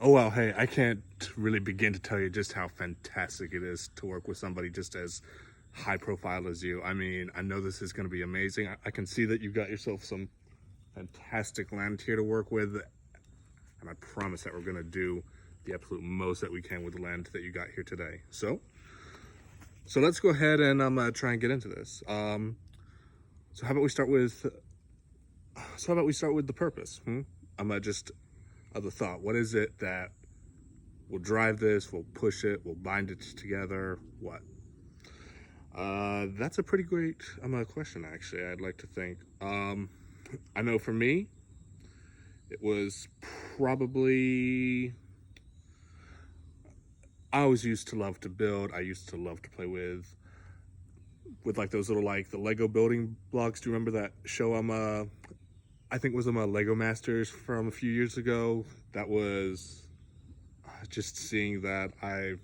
Oh, well, hey, I can't really begin to tell you just how fantastic it is to work with somebody just as high profile as you. I mean, I know this is going to be amazing. I can see that you've got yourself some fantastic land here to work with, and I promise that we're going to do the absolute most that we can with the land that you got here today. So let's go ahead and try and get into this. So how about we start with the purpose? Just of the thought. What is it that will drive this? Will push it? Will bind it together? What? That's a pretty great question, actually. I'd like to think. I know for me, it was probably. I always used to love to build. I used to love to play with like those little like the Lego building blocks. Do you remember that show? I think it was Lego Masters from a few years ago. That was just seeing that. I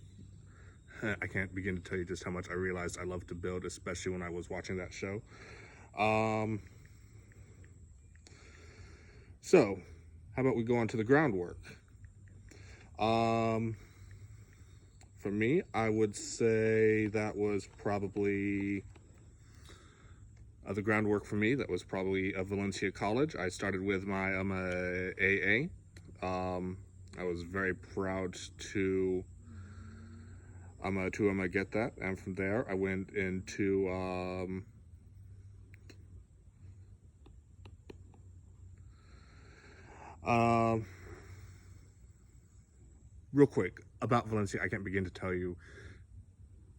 can't begin to tell you just how much I realized I love to build, especially when I was watching that show. So, how about we go on to the groundwork? For me, I would say that was probably the groundwork for me. That was probably Valencia College. I started with my AA. I was very proud to get that, and from there I went into real quick about Valencia. I can't begin to tell you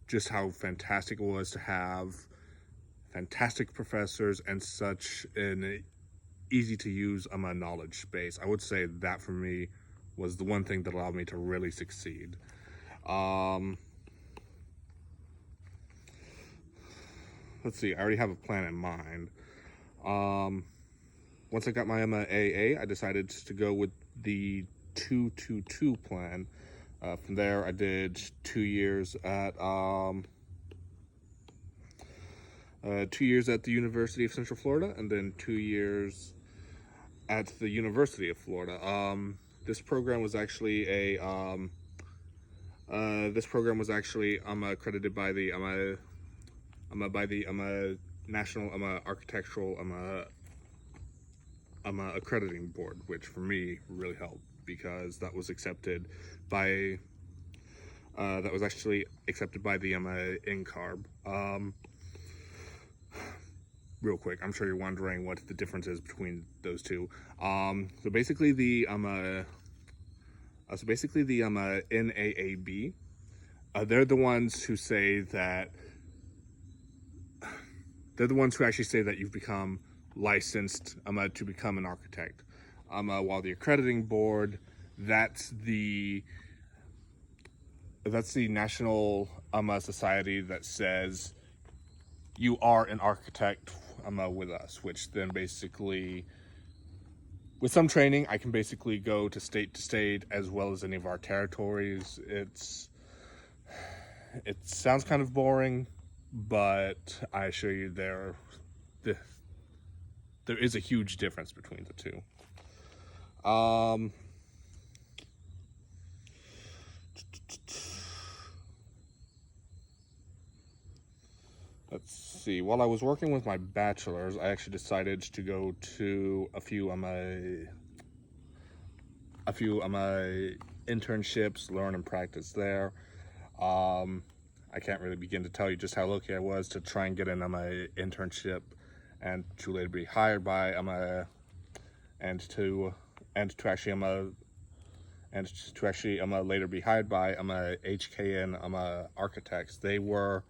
just how fantastic it was to have fantastic professors and such an easy to use knowledge base. I would say that for me was the one thing that allowed me to really succeed. Let's see, I already have a plan in mind. Once I got my AA, I decided to go with the 2-2-2 plan. From there, I did 2 years at 2 years at the University of Central Florida, and then 2 years at the University of Florida. This program was actually accredited by the National Architectural accrediting board, which for me really helped because that was accepted by the NCARB. Real quick, I'm sure you're wondering what the difference is between those two. So basically the NAAB, they're the ones who say that actually say that you've become licensed to become an architect. While the accrediting board, that's the national society that says you are an architect with us, which then basically, with some training, I can basically go to state as well as any of our territories. It sounds kind of boring, but I assure you there is a huge difference between the two. Let's see. While I was working with my bachelor's, I actually decided to go to a few internships, learn and practice there. I can't really begin to tell you just how lucky I was to try and get in my internship, and to later be hired by later be hired by HKN Architects. They were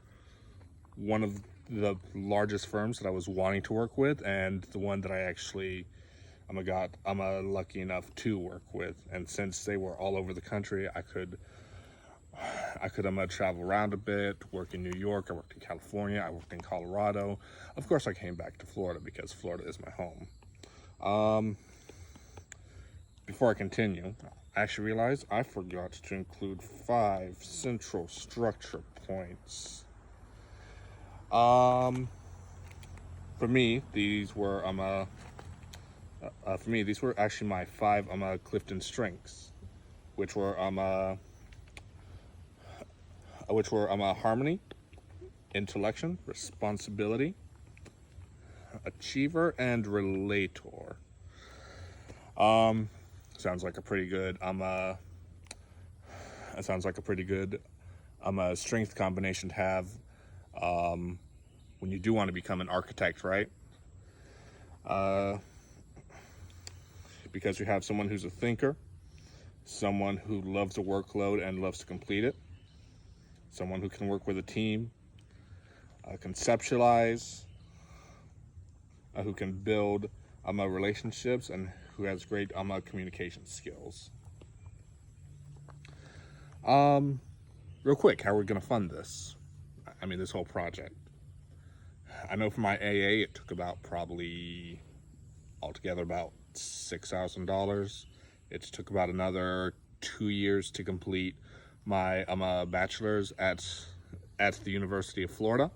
one of the largest firms that I was wanting to work with, and the one that I actually got lucky enough to work with. And since they were all over the country, I could travel around a bit, work in New York, I worked in California, I worked in Colorado. Of course, I came back to Florida because Florida is my home. Before I continue, I actually realized I forgot to include 5 central structure points. For me, these were actually my 5 Clifton strengths, which were harmony, intellection, responsibility, achiever, and relator. Sounds like a pretty good that sounds like a pretty good strength combination to have when you do want to become an architect, right? Because you have someone who's a thinker, someone who loves a workload and loves to complete it, someone who can work with a team, conceptualize, who can build relationships, and who has great communication skills. Real quick, how are we going to fund this? I mean, this whole project. I know for my AA, it took about probably altogether about $6,000. It took about another 2 years to complete my bachelor's at the University of Florida.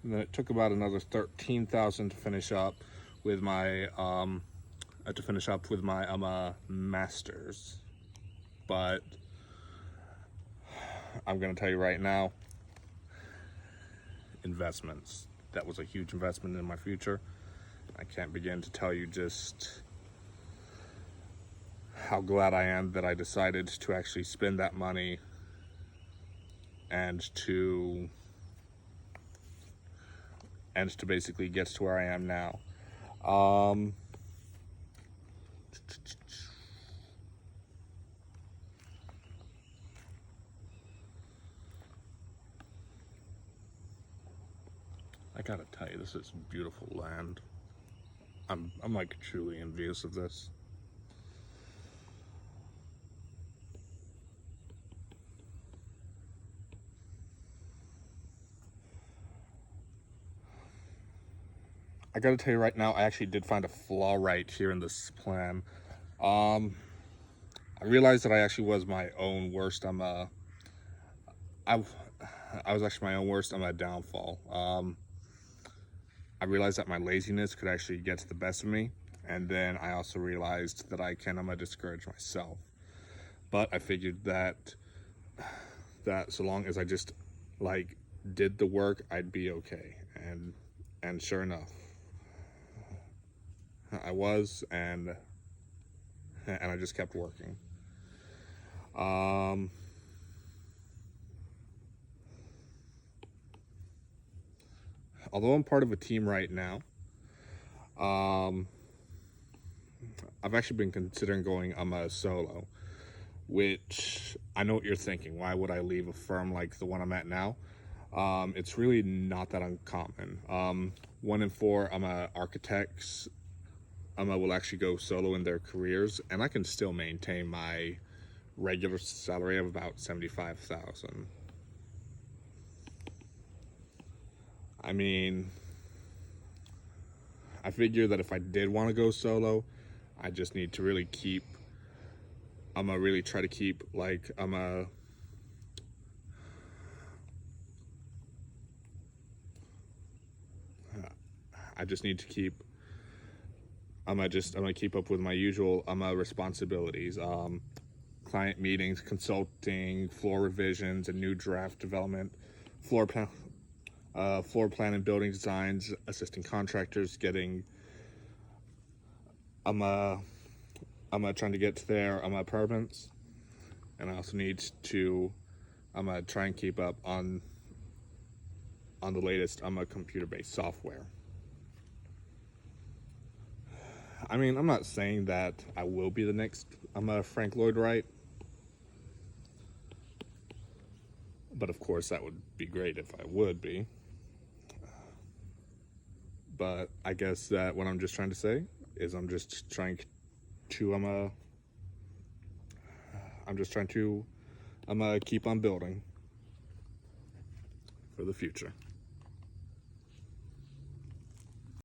And then it took about another $13,000 to finish up with my master's. But I'm gonna tell you right now, investments. That was a huge investment in my future. I can't begin to tell you just how glad I am that I decided to actually spend that money and to basically get to where I am now. I gotta tell you, this is beautiful land. I'm like truly envious of this. I gotta tell you right now, I actually did find a flaw right here in this plan. I realized that I actually was my own worst. I was actually my own worst. Downfall. I realized that my laziness could actually get to the best of me, and then I also realized that I can discourage myself. But I figured that so long as I just like did the work, I'd be okay. And sure enough, I was, and I just kept working. Although I'm part of a team right now, I've actually been considering going solo, which I know what you're thinking. Why would I leave a firm like the one I'm at now? It's really not that uncommon. 1 in 4 architects will actually go solo in their careers, and I can still maintain my regular salary of about $75,000. I mean, I figure that if I did want to go solo, I just need to really keep, really try to keep like, I just need to keep, I'm gonna keep up with my usual, responsibilities, client meetings, consulting, floor revisions, and new draft development, floor plan and building designs, assisting contractors, getting, trying to get to their, permits, and I also need to, try and keep up on the latest, computer-based software. I mean, I'm not saying that I will be the next, Frank Lloyd Wright, but of course that would be great if I would be. But I guess that what I'm just trying to say is I'm just trying to keep on building for the future.